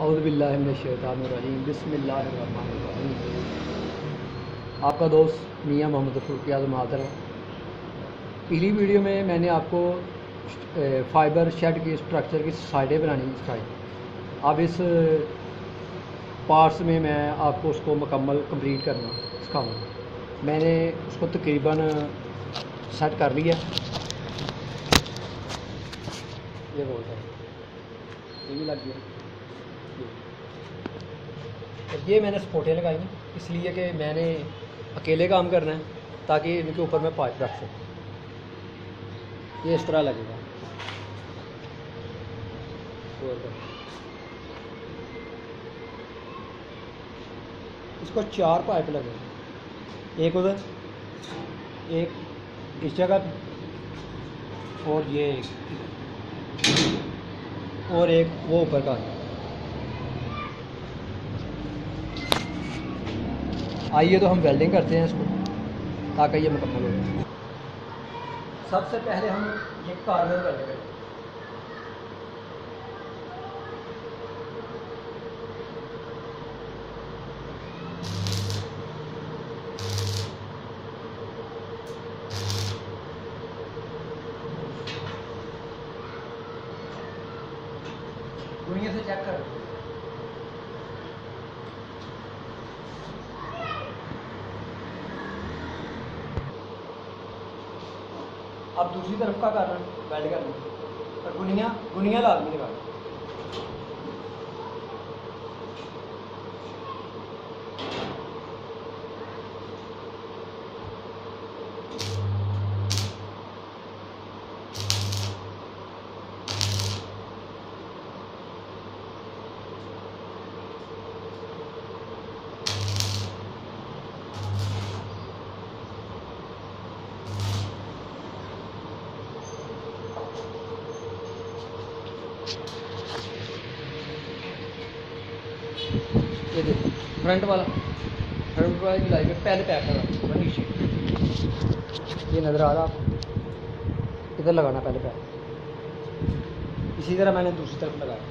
औज़ुबिल्लाहिमिनश्शैतानिर्रजीम बिस्मिल्लाहिर्रहमानिर्रहीम। आपका दोस्त मियां मोहम्मद फ़ारूक आज़म हाज़िर है। पिछली वीडियो में मैंने आपको फ़ाइबर शेड की स्ट्रक्चर की साइडें बनानी सिखाई। अब इस पार्ट्स में मैं आपको उसको मुकम्मल कंप्लीट करना सिखाऊंगा। मैंने उसको तकरीबन सेट कर लिया। ये बोल रहा है ये भी लग गया। ये मैंने सपोर्टें लगाई हैं इसलिए कि मैंने अकेले काम करना है, ताकि इनके ऊपर मैं पाइप रख सकूँ। ये इस तरह लगेगा। इसको 4 पाइप लगेंगे, एक उधर, एक इस जगह और ये एक, और एक वो ऊपर का। आइए तो हम वेल्डिंग करते हैं इसको ताकि ये मुकम्मल हो जाए। सबसे पहले हम ये कार्नर कर लेंगे। दुनिया से चेक कर। अब दूसरी तरफ का करना वेल्ड करना, और गुनिया लाजमी लगा। ये देखो फ्रंट वाली लाई पे पहले पैक लगा नीचे। ये नज़र आ रहा आपको, इधर लगाना पहले पैक। इसी तरह मैंने दूसरी तरफ लगाया।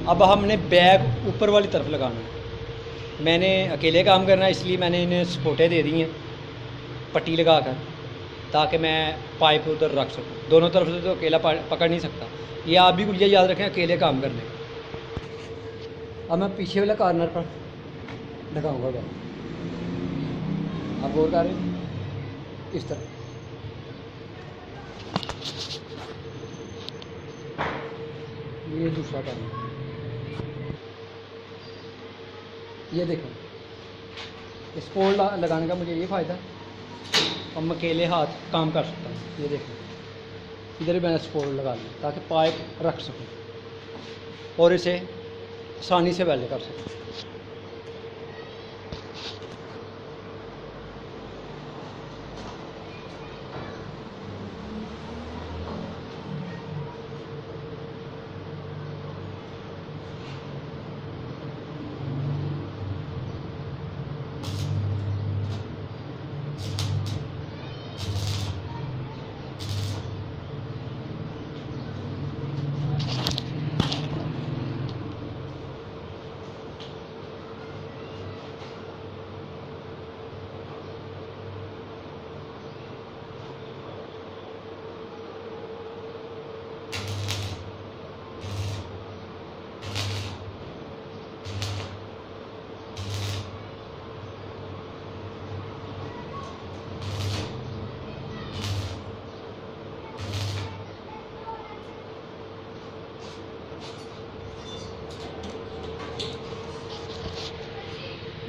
अब हमने बैग ऊपर वाली तरफ लगाना है। मैंने अकेले काम करना है इसलिए मैंने इन्हें सपोर्टें दे दी हैं पट्टी लगा कर, ताकि मैं पाइप उधर रख सकूँ। दोनों तरफ से तो अकेला पकड़ नहीं सकता। ये आप भी ये याद रखें अकेले काम करने। अब मैं पीछे वाले कार्नर पर लगाऊंगा बैग। आप गौर कर रहे हैं इस तरह। ये दूसरा कार्नर, ये देखो इस पोल लगाने का मुझे ये फ़ायदा, अब मैं अकेले हाथ काम कर सकता हूँ। ये देखो इधर भी मैंने स्पोर्ट लगा लिया ताकि पाइप रख सकूँ और इसे आसानी से वेल्ड कर सकूँ।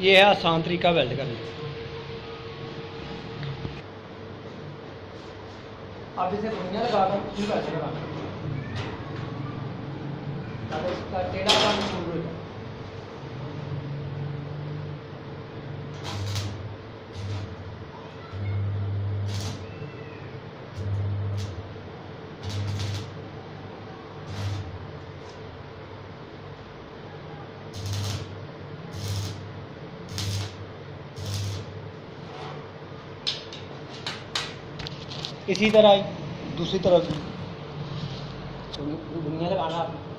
ये है आसान तरीका वेल्ड करने का। अब इसे बुनिया लगाकर शुरू कैसे लगाना, ताकि इसका टेढ़ापन शुरू हो जाए। इसी तरह दूसरी तरफ भी दुनिया लगाना आपने।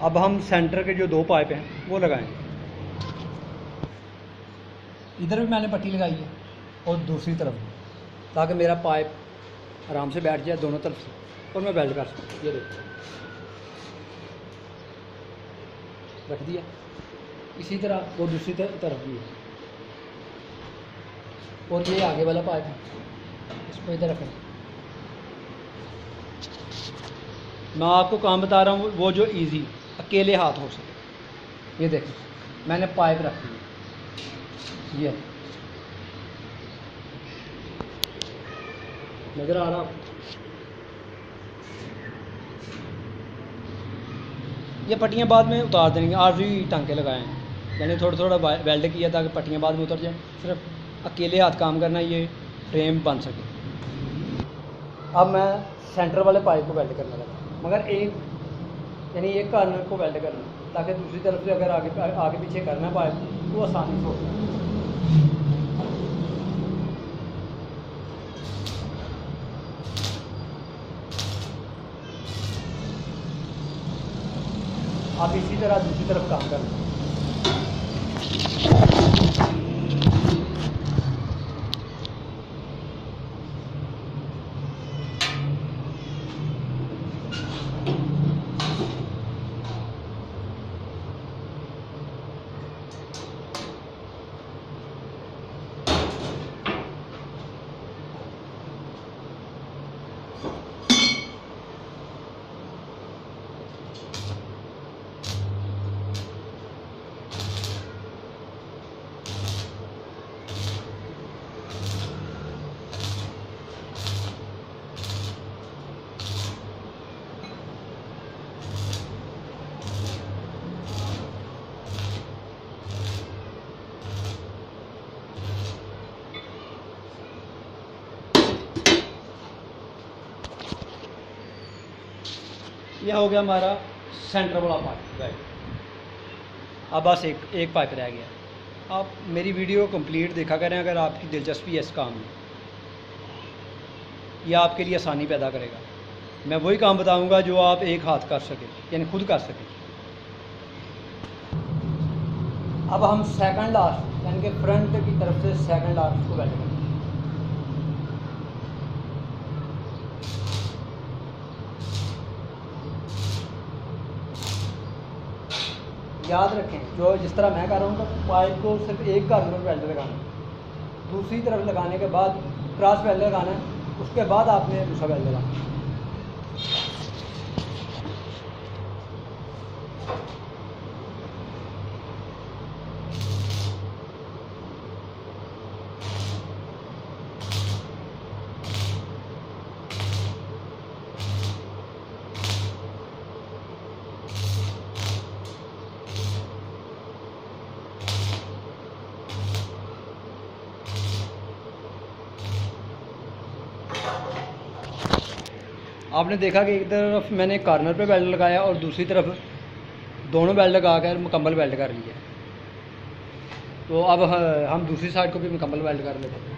अब हम सेंटर के जो 2 पाइप हैं वो लगाएं। इधर भी मैंने पट्टी लगाई है और दूसरी तरफ भी, ताकि मेरा पाइप आराम से बैठ जाए दोनों तरफ से और मैं वेल्ड कर सकूँ। ये देखो रख दिया। इसी तरह वो दूसरी तरफ भी है, और ये आगे वाला पाइप है, इसको इधर रखें। मैं आपको काम बता रहा हूँ वो जो इजी अकेले हाथ हो सके। ये देखें मैंने पाइप रख दी, ये नज़र आ रहा आपको? ये पट्टियाँ बाद में उतार देंगे, आरजी टांके लगाए हैं, यानी थोड़ा थोड़ा वेल्ड किया ताकि पट्टियाँ बाद में उतर जाएँ। सिर्फ अकेले हाथ काम करना, ये फ्रेम बन सके। अब मैं सेंटर वाले पाइप को वेल्ड करने लगा, मगर यानी एक कार्नर को वेल्ड करना, ताकि दूसरी तरफ से अगर आगे पीछे करना पाइप तो आसानी से हो जाए। आप इसी तरह दूसरी तरफ काम करना। यह हो गया हमारा सेंटर वाला पाइप वेल्ड। अब बस एक पाइप रह गया। आप मेरी वीडियो कंप्लीट देखा करें अगर आपकी दिलचस्पी है इस काम में, यह आपके लिए आसानी पैदा करेगा। मैं वही काम बताऊंगा जो आप एक हाथ कर सकें, यानी खुद कर सकें। अब हम सेकंड लास्ट यानी कि फ्रंट की तरफ से सेकंड लास्ट को वेल्ड करेंगे। याद रखें जो जिस तरह मैं कर रहा हूँ तो पाइप को सिर्फ एक कार्नर वेल्ड लगाना है, दूसरी तरफ लगाने के बाद क्रॉस वेल्ड लगाना है, उसके बाद आपने दूसरा वेल्ड लगाना है। आपने देखा कि एक तरफ मैंने कार्नर पे वेल्ड लगाया और दूसरी तरफ दोनों वेल्ड लगा कर मुकम्मल वेल्ड कर लिया। तो अब हम दूसरी साइड को भी मुकम्मल वेल्ड कर लेते हैं।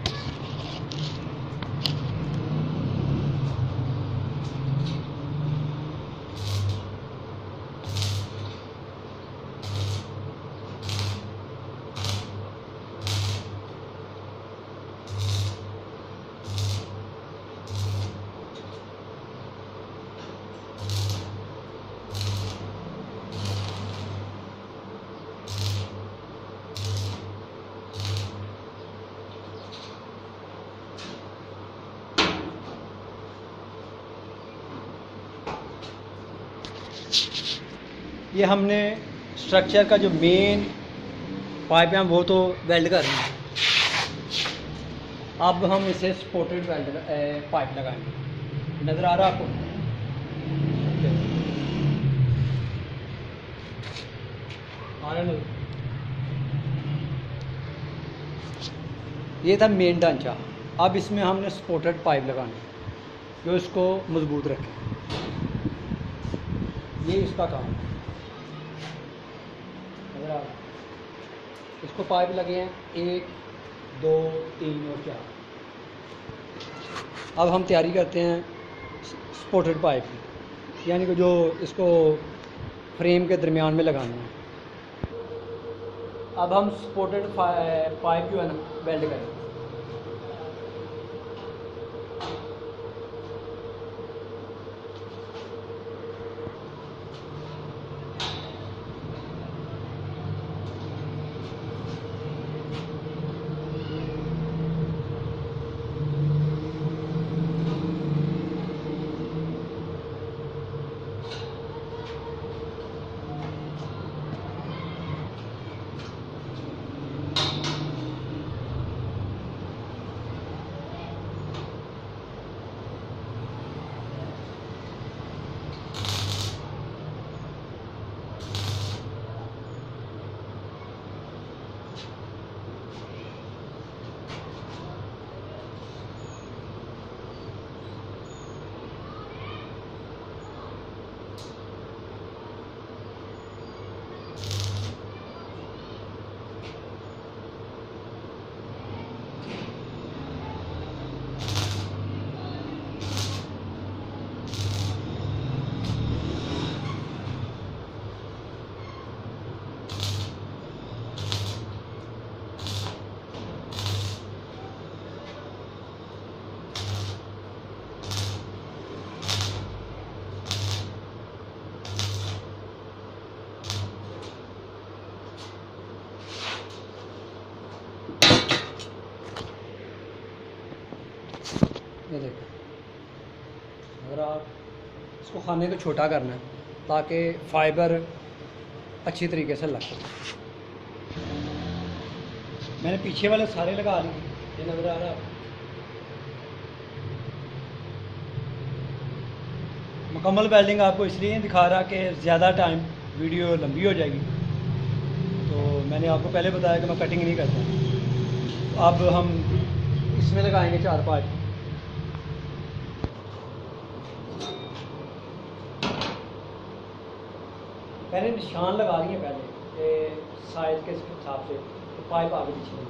ये हमने स्ट्रक्चर का जो मेन पाइप है वो तो वेल्ड कर रहे हैं। अब हम इसे सपोर्टेड वेल्ड पाइप लगाएंगे। नज़र आ रहा आपको? आ रहा नज़र? ये था मेन ढांचा। अब इसमें हमने सपोर्टेड पाइप लगानी जो इसको मजबूत रखे। ये इसका काम है। नज़र आ रहा? इसको पाइप लगे हैं 1 2 3 और 4। अब हम तैयारी करते हैं सपोर्टेड पाइप की, यानी कि जो इसको फ्रेम के दरमियान में लगाना है। अब हम सपोर्टेड पाइप जो है ना वेल्ड करेंगे। ये देखो, अगर आप इसको खाने को छोटा करना है ताकि फाइबर अच्छी तरीके से लग सके। मैंने पीछे वाले सारे लगा लिए, ये नज़र आ रहा है। मुकम्मल वेल्डिंग आपको इसलिए नहीं दिखा रहा कि ज़्यादा टाइम वीडियो लंबी हो जाएगी, तो मैंने आपको पहले बताया कि मैं कटिंग नहीं करता। तो अब हम इसमें लगाएंगे 4 पाइप। मैंने निशान लगा लिए पहले साइज के हिसाब से, तो पाइप आगे पीछे।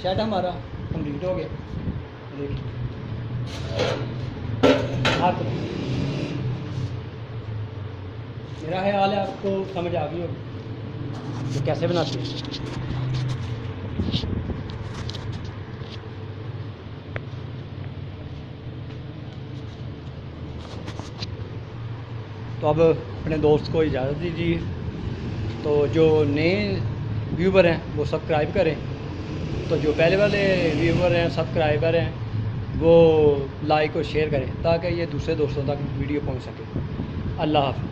शेड हमारा कंप्लीट हो गया। देखिए हाथ, मेरा ख्याल है आपको समझ आ गई होगी तो कैसे बनाते हैं। तो अब अपने दोस्त को इजाज़त दीजिए। तो जो नए व्यूवर हैं वो सब्सक्राइब करें, तो जो पहले वाले व्यूवर हैं सब्सक्राइबर हैं वो लाइक और शेयर करें ताकि ये दूसरे दोस्तों तक वीडियो पहुंच सके। अल्लाह हाफ़िज़।